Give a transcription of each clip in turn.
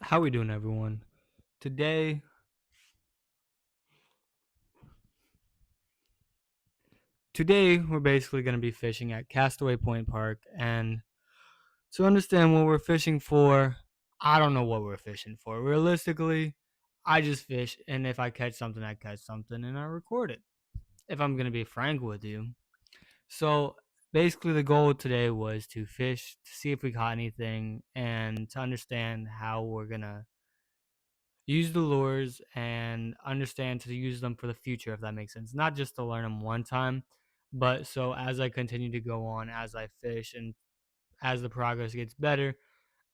How we doing, everyone? Today, today we're basically going to be fishing at Castaway Point Park, and to understand what we're fishing for, I don't know what we're fishing for. Realistically, I just fish, and if I catch something, I catch something, and I record it. If I'm going to be frank with you, so basically the goal today was to fish to see if we caught anything, and to understand how we're gonna use the lures and understand to use them for the future, if that makes sense. Not just to learn them one time, but so as I continue to go on, as I fish, and as the progress gets better,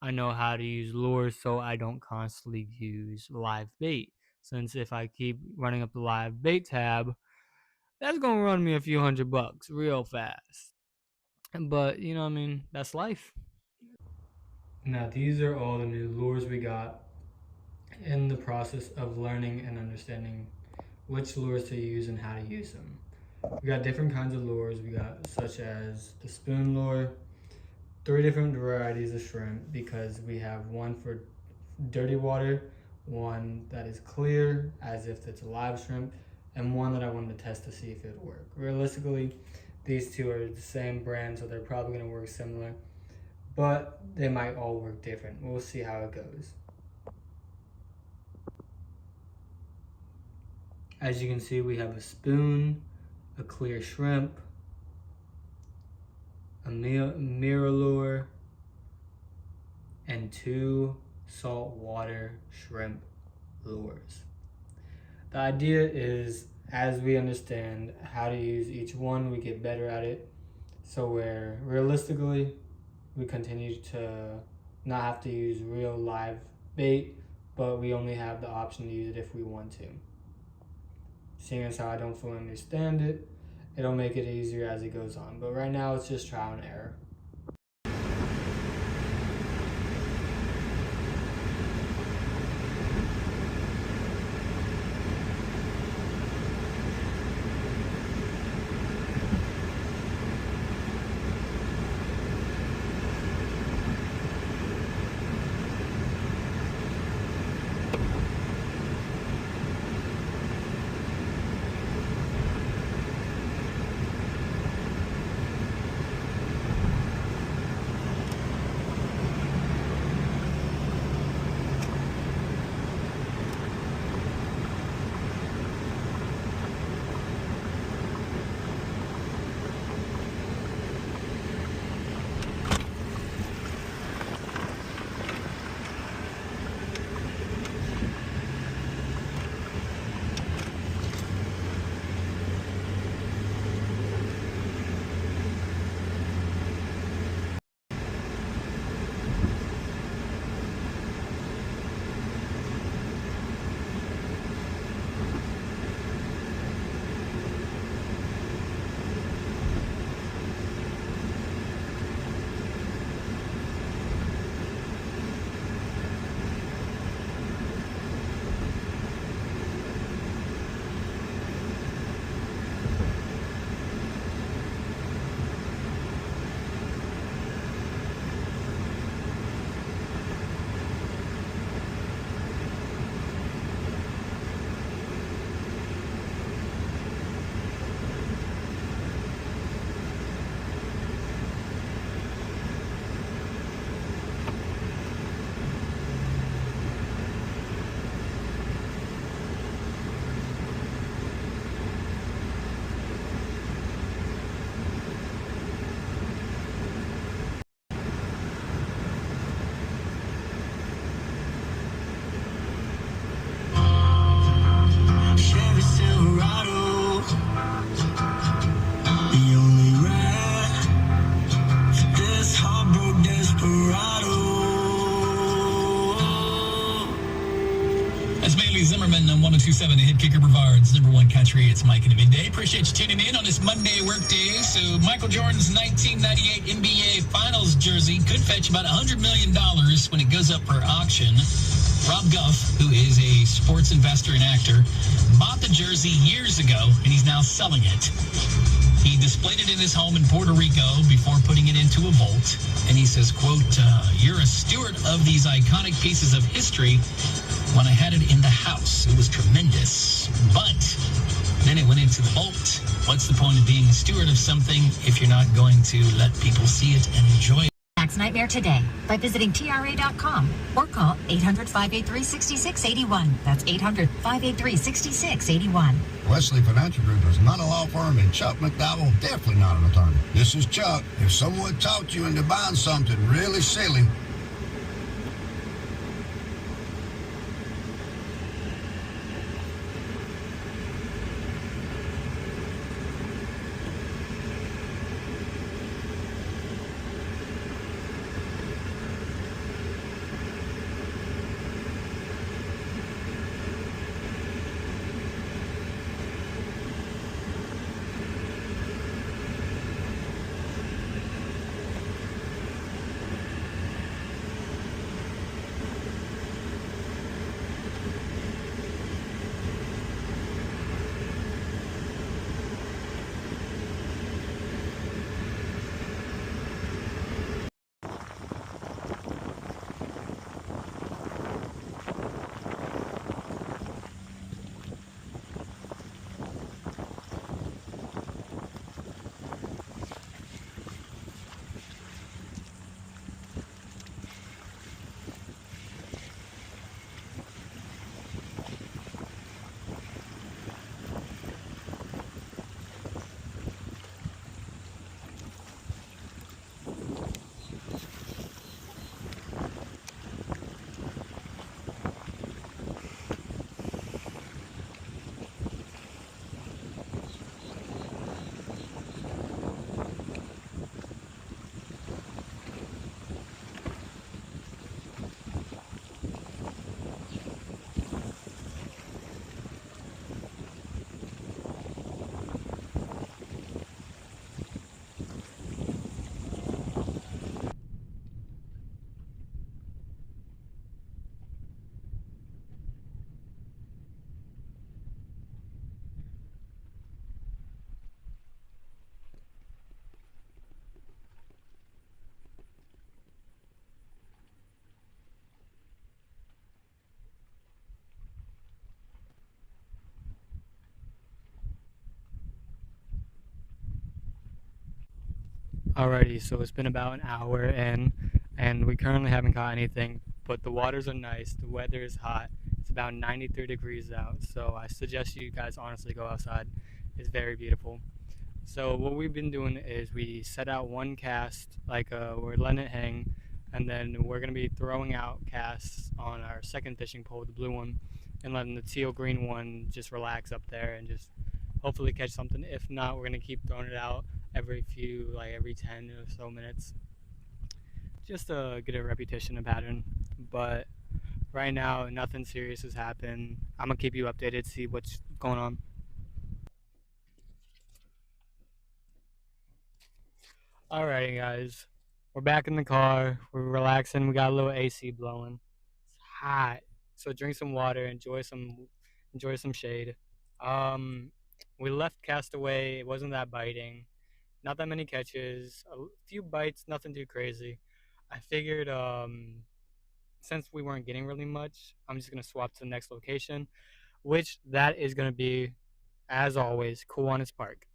I know how to use lures so I don't constantly use live bait. Since if I keep running up the live bait tab, that's gonna run me a few $100 real fast. But you know what I mean? That's life. Now these are all the new lures we got in the process of learning and understanding which lures to use and how to use them. We got different kinds of lures. We got such as the spoon lure, three different varieties of shrimp because we have one for dirty water, one that is clear as if it's a live shrimp, and one that I wanted to test to see if it would work. Realistically, these two are the same brand, so they're probably going to work similar, but they might all work different. We'll see how it goes. As you can see, we have a spoon, a clear shrimp, a mirror lure, and two saltwater shrimp lures. The idea is, as we understand how to use each one, we get better at it. So where realistically, we continue to not have to use real live bait, but we only have the option to use it if we want to. Seeing as how I don't fully understand it, it'll make it easier as it goes on. But right now, it's just trial and error. Zimmerman on 1027 The Hit Kicker Brevard's number one country. It's Mike in the midday. Appreciate you tuning in on this Monday work day. So Michael Jordan's 1998 NBA Finals jersey could fetch about $100 million when it goes up for auction. Rob Guff, who is a sports investor and actor, bought the jersey years ago, and he's now selling it. He displayed it in his home in Puerto Rico before putting it into a vault. And he says, quote, "You're a steward of these iconic pieces of history. When I had it in the house, it was tremendous. But then it went into the vault. What's the point of being a steward of something if you're not going to let people see it and enjoy it?" Max Nightmare today by visiting TRA.com or call 800-583-6681. That's 800-583-6681. Wesley Financial Group is not a law firm, and Chuck McDowell definitely not an attorney. This is Chuck. If someone talked you into buying something really silly, Alrighty, so it's been about an hour in, and we currently haven't caught anything, but the waters are nice, the weather is hot, it's about 93 degrees out, so I suggest you guys honestly go outside. It's very beautiful. So what we've been doing is we set out one cast, we're letting it hang, and then we're going to be throwing out casts on our second fishing pole, the blue one, and letting the teal green one just relax up there and just hopefully catch something. If not, we're going to keep throwing it out every 10 or so minutes, just to get a repetition, a pattern. But right now, nothing serious has happened. I'm going to keep you updated, see what's going on. Alrighty, guys, we're back in the car. We're relaxing. We got a little AC blowing. It's hot, so drink some water. Enjoy some shade. We left Castaway. It wasn't that biting. Not that many catches. A few bites. Nothing too crazy. I figured since we weren't getting really much, I'm just gonna swap to the next location, which that is gonna be, as always, Kiwanis Park.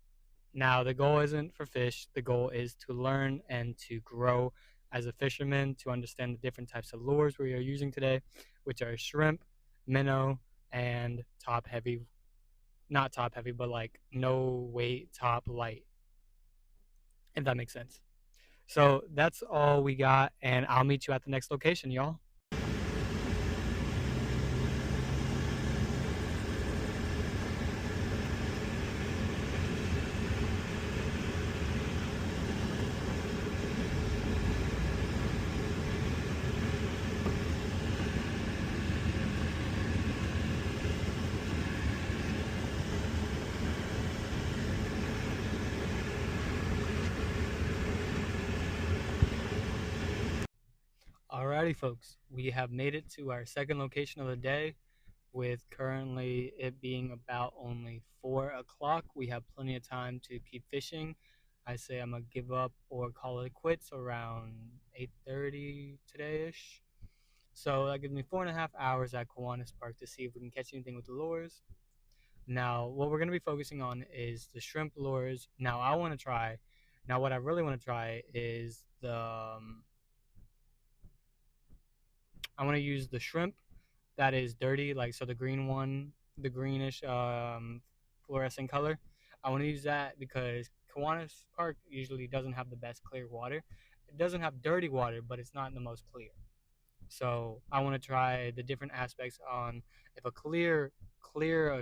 Now, the goal isn't for fish. The goal is to learn and to grow as a fisherman, to understand the different types of lures we are using today, which are shrimp, minnow, and top heavy. Not top heavy, but like no weight, top light, if that makes sense. So that's all we got, and I'll meet you at the next location, y'all. Alrighty, folks, we have made it to our second location of the day, with currently it being about only 4 o'clock. We have plenty of time to keep fishing. I say I'm gonna give up or call it quits around 8:30 today-ish. So that gives me 4.5 hours at Kiwanis Park to see if we can catch anything with the lures. Now, what we're gonna be focusing on is the shrimp lures. Now, what I really want to try is I want to use the shrimp that is dirty, like so the green one, the greenish fluorescent color. I want to use that because Kiwanis Park usually doesn't have the best clear water. It doesn't have dirty water, but it's not the most clear. So I want to try the different aspects on if a clear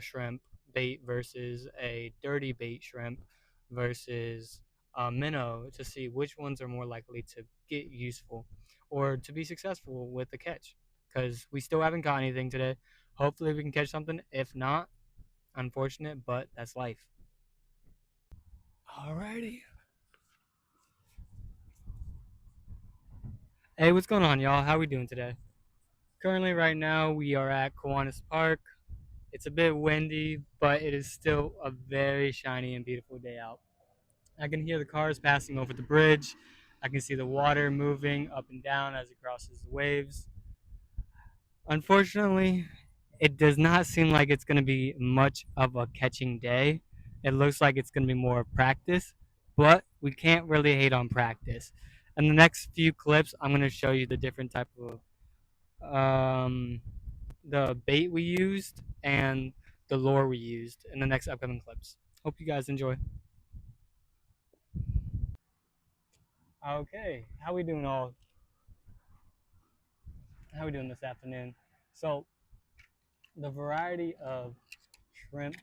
shrimp bait versus a dirty bait shrimp versus a minnow to see which ones are more likely to get useful or to be successful with the catch. Because we still haven't caught anything today. Hopefully we can catch something. If not, unfortunate, but that's life. Alrighty. Hey, what's going on, y'all? How we doing today? Currently, right now, we are at Kiwanis Park. It's a bit windy, but it is still a very shiny and beautiful day out. I can hear the cars passing over the bridge. I can see the water moving up and down as it crosses the waves. Unfortunately, it does not seem like it's going to be much of a catching day. It looks like it's going to be more practice, but we can't really hate on practice. In the next few clips, I'm going to show you the different type of the bait we used and the lure we used in the next upcoming clips. Hope you guys enjoy. Okay, how we doing all? How we doing this afternoon? So the variety of shrimp,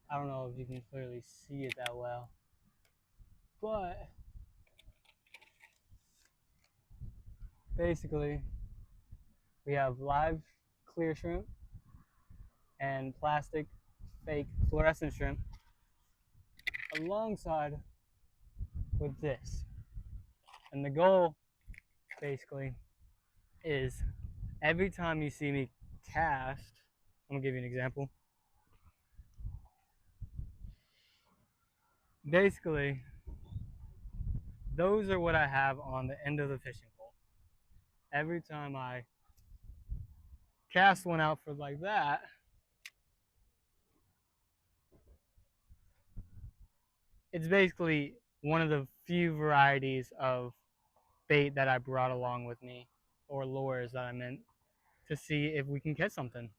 I don't know if you can clearly see it that well, but basically we have live clear shrimp and plastic fake fluorescent shrimp alongside with this. And the goal basically is every time you see me cast, I'm gonna give you an example. Basically, those are what I have on the end of the fishing pole. Every time I cast one out for like that, it's basically one of the few varieties of bait that I brought along with me, or lures that I meant, to see if we can catch something.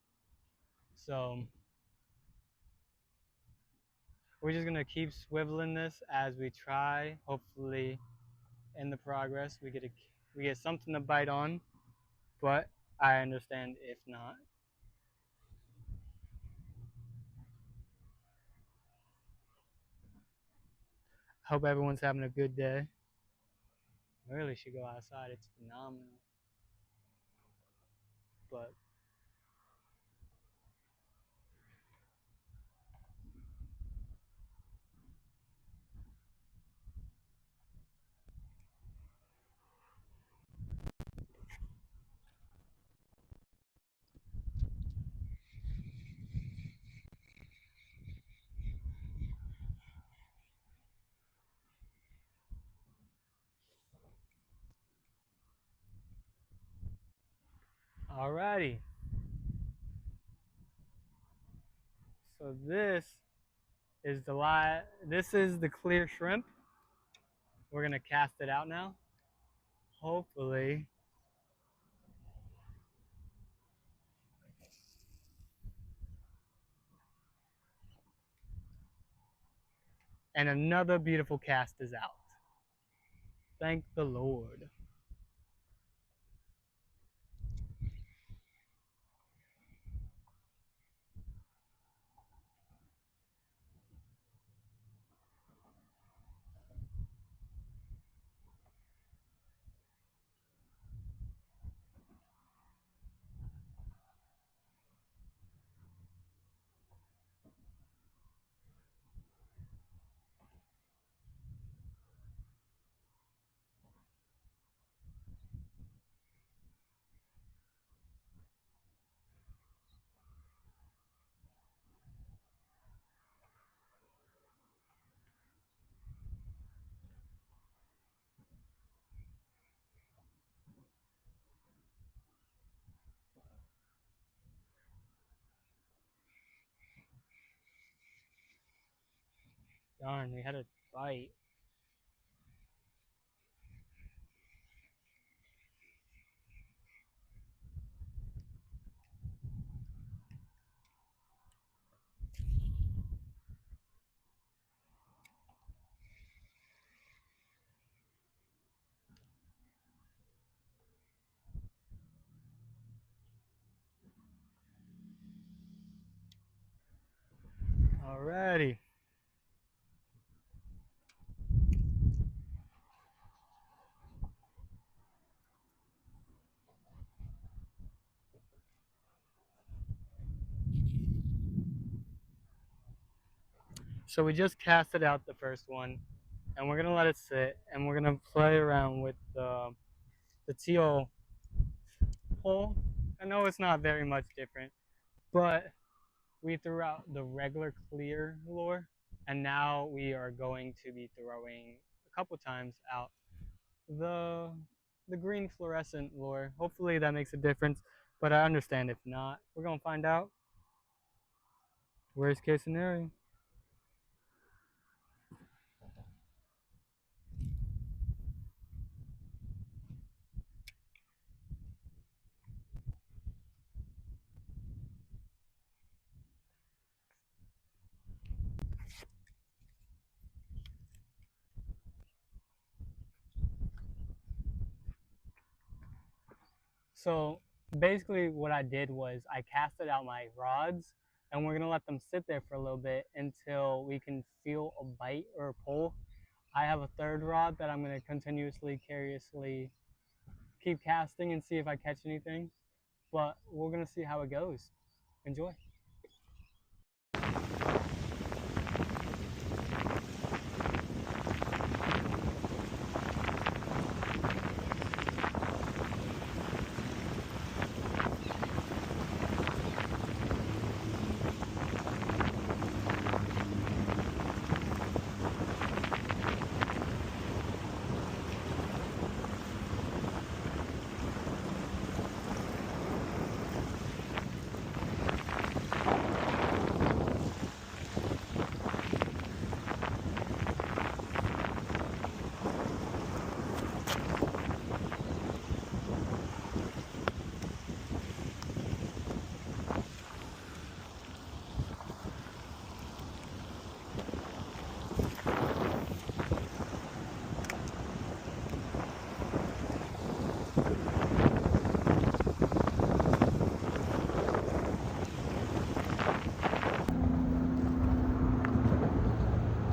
So we're just gonna keep swiveling this as we try. Hopefully, in the progress, we get something to bite on. But I understand if not. Hope everyone's having a good day. I really should go outside. It's phenomenal. But alrighty. So this is the clear shrimp. We're gonna cast it out now. Hopefully. And another beautiful cast is out. Thank the Lord. Darn, we had a bite. Alrighty. So we just casted out the first one, and we're gonna let it sit, and we're gonna play around with the teal pole. I know it's not very much different, but we threw out the regular clear lure, and now we are going to be throwing a couple times out the the green fluorescent lure. Hopefully that makes a difference, but I understand if not. We're gonna find out. Worst case scenario. So basically what I did was I casted out my rods, and we're gonna let them sit there for a little bit until we can feel a bite or a pull. I have a third rod that I'm gonna continuously, curiously keep casting and see if I catch anything. But we're gonna see how it goes. Enjoy.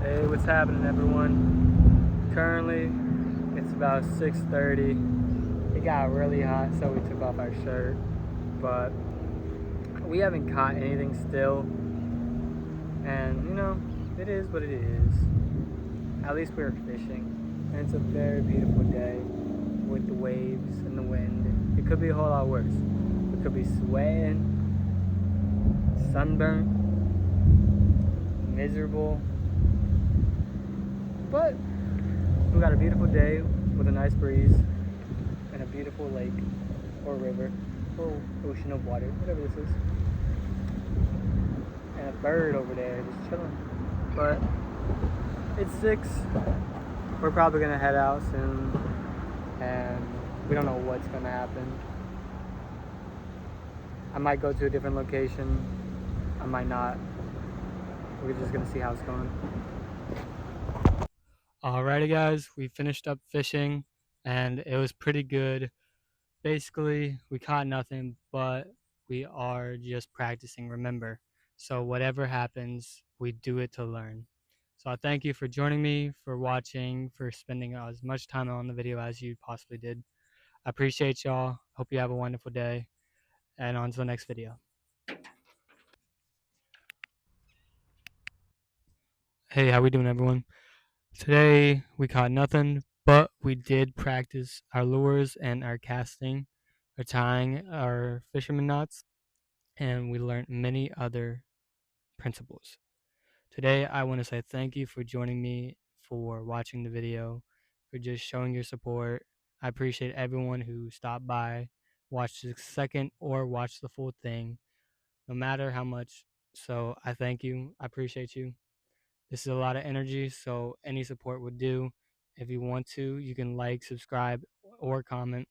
Hey, what's happening, everyone? Currently, it's about 6:30. It got really hot, so we took off our shirt, but we haven't caught anything still. And you know, it is what it is. At least we're fishing, and it's a very beautiful day with the waves and the wind. It could be a whole lot worse. We could be sweating, sunburnt, miserable. But we got a beautiful day with a nice breeze and a beautiful lake or river or ocean of water, whatever this is. And a bird over there just chilling. But it's 6. We're probably gonna head out soon, and we don't know what's gonna happen. I might go to a different location. I might not. We're just gonna see how it's going. Alrighty guys, we finished up fishing and it was pretty good. Basically, we caught nothing, but we are just practicing, remember. So whatever happens, we do it to learn. So I thank you for joining me, for watching, for spending as much time on the video as you possibly did. I appreciate y'all. Hope you have a wonderful day, and on to the next video. Hey, how we doing, everyone? Today we caught nothing, but we did practice our lures and our casting, our tying, our fisherman knots, and we learned many other principles. Today I want to say thank you for joining me, for watching the video, for just showing your support. I appreciate everyone who stopped by, watched the second or watched the full thing, no matter how much. So I thank you. I appreciate you. This is a lot of energy, so any support would do. If you want to, you can like, subscribe, or comment.